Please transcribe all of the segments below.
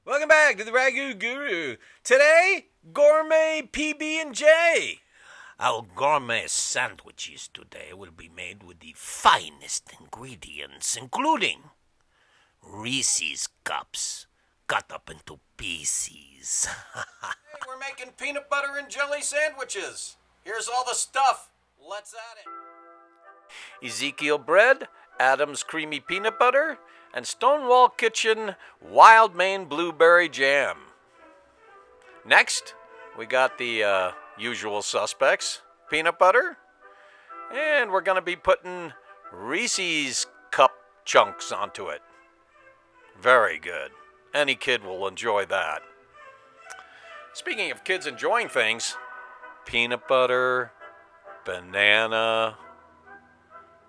Welcome back to the Ragu Guru. Today, gourmet PB&J. Our gourmet sandwiches today will be made with the finest ingredients, including Reese's cups cut up into pieces. Hey, we're making peanut butter and jelly sandwiches. Here's all the stuff. Let's add it. Ezekiel bread, Adam's creamy peanut butter, and Stonewall Kitchen wild Maine blueberry jam. Next, we got the usual suspects, peanut butter, and we're going to be putting Reese's cup chunks onto it. Very good. Any kid will enjoy that. Speaking of kids enjoying things, peanut butter, banana,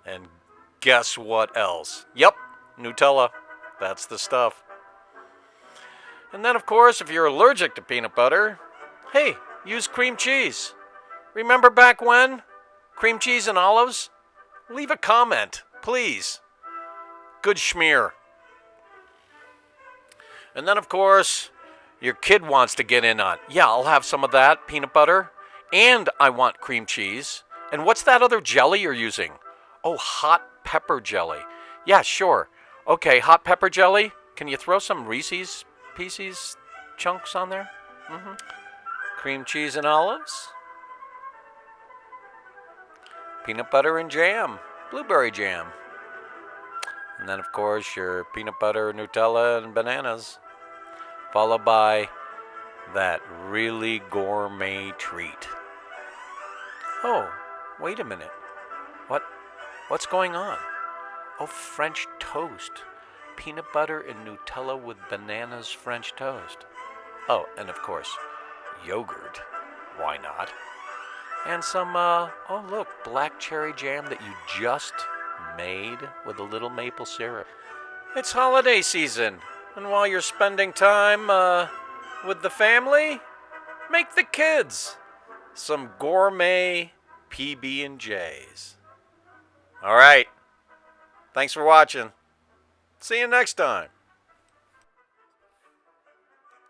and guess what else? Yep, Nutella. That's the stuff. And then, of course, if you're allergic to peanut butter, hey, use cream cheese. Remember back when? Cream cheese and olives? Leave a comment, please. Good schmear. And then, of course, your kid wants to get in on, yeah, I'll have some of that peanut butter, and I want cream cheese. And what's that other jelly you're using? Oh, hot pepper jelly. Yeah, sure. Okay, hot pepper jelly. Can you throw some Reese's Pieces chunks on there? Cream cheese and olives. Peanut butter and jam. Blueberry jam. And then, of course, your peanut butter, Nutella, and bananas. Followed by that really gourmet treat. Oh, wait a minute. What's going on? Oh, French toast. Peanut butter and Nutella with bananas French toast. Oh, and of course, yogurt. Why not? And some, oh look, black cherry jam that you just made with a little maple syrup. It's holiday season, and while you're spending time, with the family, make the kids some gourmet PB&Js. All right. Thanks for watching. See you next time.